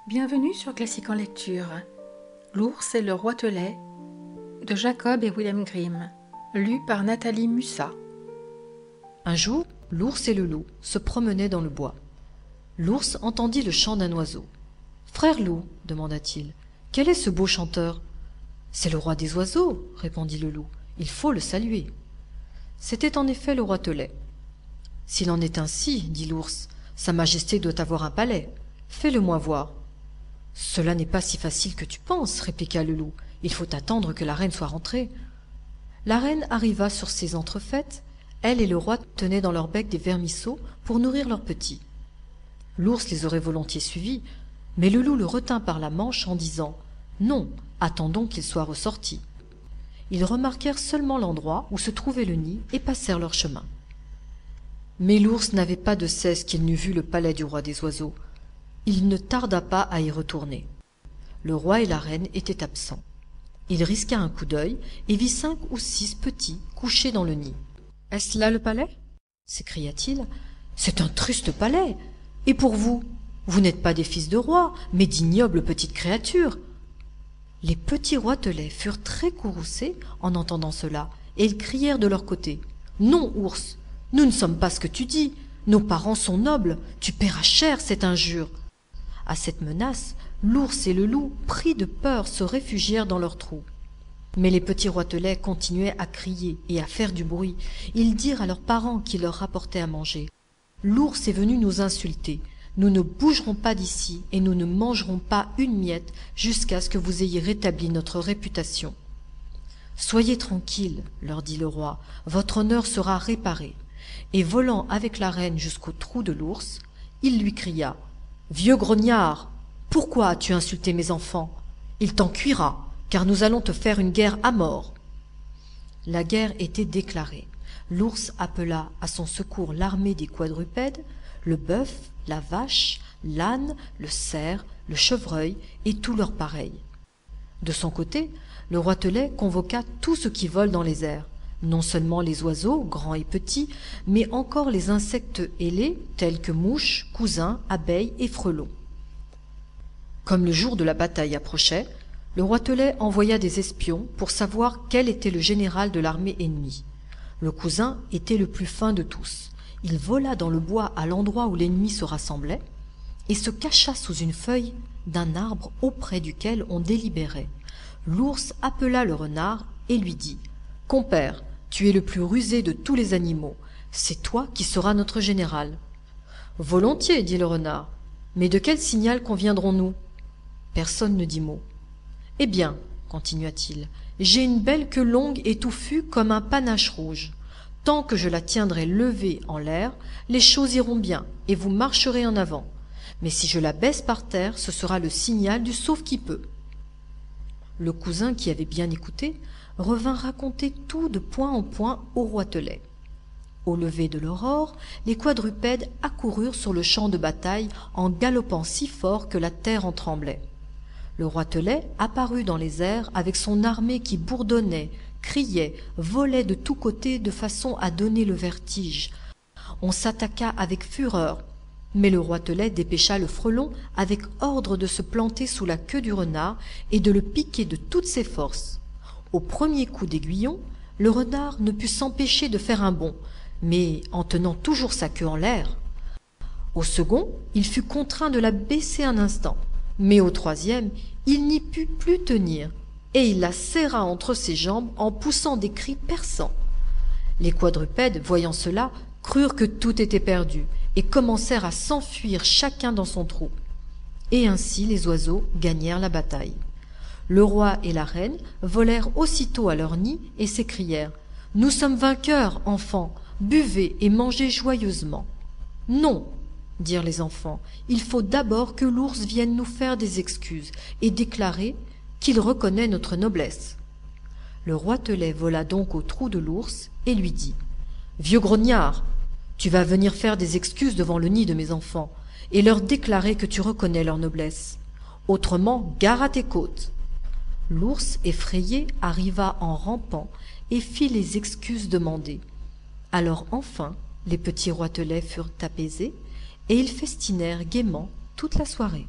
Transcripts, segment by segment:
Bienvenue sur Classique en lecture. L'ours et le roitelet de Jacob et William Grimm, lu par Nathalie Mussat. Un jour, l'ours et le loup se promenaient dans le bois. L'ours entendit le chant d'un oiseau. « Frère loup, demanda-t-il, quel est ce beau chanteur ?»« C'est le roi des oiseaux, répondit le loup, il faut le saluer. » C'était en effet le roitelet. « S'il en est ainsi, dit l'ours, sa majesté doit avoir un palais. Fais-le-moi voir. »« Cela n'est pas si facile que tu penses, répliqua le loup. Il faut attendre que la reine soit rentrée. » La reine arriva sur ces entrefaites. Elle et le roi tenaient dans leur bec des vermisseaux pour nourrir leurs petits. L'ours les aurait volontiers suivis, mais le loup le retint par la manche en disant « Non, attendons qu'il soit ressorti. » Ils remarquèrent seulement l'endroit où se trouvait le nid et passèrent leur chemin. Mais l'ours n'avait pas de cesse qu'il n'eût vu le palais du roi des oiseaux. Il ne tarda pas à y retourner. Le roi et la reine étaient absents. Il risqua un coup d'œil et vit 5 ou 6 petits couchés dans le nid. « Est-ce là le palais ?» s'écria-t-il. « C'est un triste palais. Et pour vous, vous n'êtes pas des fils de rois, mais d'ignobles petites créatures. » Les petits roitelets furent très courroucés en entendant cela, et ils crièrent de leur côté. « Non, ours, nous ne sommes pas ce que tu dis. Nos parents sont nobles. Tu paieras cher cette injure. » À cette menace, l'ours et le loup, pris de peur, se réfugièrent dans leur trou. Mais les petits roitelets continuaient à crier et à faire du bruit. Ils dirent à leurs parents qui leur rapportaient à manger. « L'ours est venu nous insulter. Nous ne bougerons pas d'ici et nous ne mangerons pas une miette jusqu'à ce que vous ayez rétabli notre réputation. »« Soyez tranquilles, leur dit le roi, votre honneur sera réparé. » Et volant avec la reine jusqu'au trou de l'ours, il lui cria « Vieux grognard, pourquoi as-tu insulté mes enfants? Il t'en cuira, car nous allons te faire une guerre à mort. » La guerre était déclarée. L'ours appela à son secours l'armée des quadrupèdes, le bœuf, la vache, l'âne, le cerf, le chevreuil et tous leurs pareils. De son côté, le roitelet convoqua tout ce qui vole dans les airs, non seulement les oiseaux, grands et petits, mais encore les insectes ailés, tels que mouches, cousins, abeilles et frelons. Comme le jour de la bataille approchait, le roitelet envoya des espions pour savoir quel était le général de l'armée ennemie. Le cousin était le plus fin de tous. Il vola dans le bois à l'endroit où l'ennemi se rassemblait et se cacha sous une feuille d'un arbre auprès duquel on délibérait. L'ours appela le renard et lui dit « Compère, tu es le plus rusé de tous les animaux. C'est toi qui seras notre général. »« Volontiers, dit le renard. Mais de quel signal conviendrons-nous » Personne ne dit mot. « Eh bien, continua-t-il, j'ai une belle queue longue et touffue comme un panache rouge. Tant que je la tiendrai levée en l'air, les choses iront bien et vous marcherez en avant. Mais si je la baisse par terre, ce sera le signal du sauve-qui-peut. » Le cousin, qui avait bien écouté, revint raconter tout de point en point au roitelet. Au lever de l'aurore, les quadrupèdes accoururent sur le champ de bataille en galopant si fort que la terre en tremblait. Le roitelet apparut dans les airs avec son armée qui bourdonnait, criait, volait de tous côtés de façon à donner le vertige. On s'attaqua avec fureur, mais le roitelet dépêcha le frelon avec ordre de se planter sous la queue du renard et de le piquer de toutes ses forces. Au premier coup d'aiguillon, le renard ne put s'empêcher de faire un bond, mais en tenant toujours sa queue en l'air. Au second, il fut contraint de la baisser un instant, mais au troisième, il n'y put plus tenir, et il la serra entre ses jambes en poussant des cris perçants. Les quadrupèdes, voyant cela, crurent que tout était perdu, et commencèrent à s'enfuir chacun dans son trou. Et ainsi les oiseaux gagnèrent la bataille. Le roi et la reine volèrent aussitôt à leur nid et s'écrièrent « Nous sommes vainqueurs, enfants, buvez et mangez joyeusement. »« Non, dirent les enfants, il faut d'abord que l'ours vienne nous faire des excuses et déclarer qu'il reconnaît notre noblesse. » Le roitelet vola donc au trou de l'ours et lui dit « Vieux grognard, tu vas venir faire des excuses devant le nid de mes enfants et leur déclarer que tu reconnais leur noblesse. Autrement, gare à tes côtes. » L'ours, effrayé, arriva en rampant et fit les excuses demandées. Alors enfin, les petits roitelets furent apaisés et ils festinèrent gaiement toute la soirée.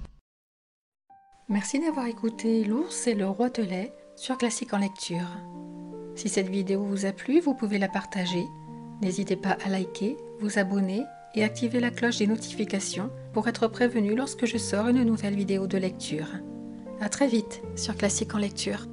Merci d'avoir écouté L'ours et le roitelet sur Classique en lecture. Si cette vidéo vous a plu, vous pouvez la partager. N'hésitez pas à liker, vous abonner et activer la cloche des notifications pour être prévenu lorsque je sors une nouvelle vidéo de lecture. À très vite sur Classique en lecture.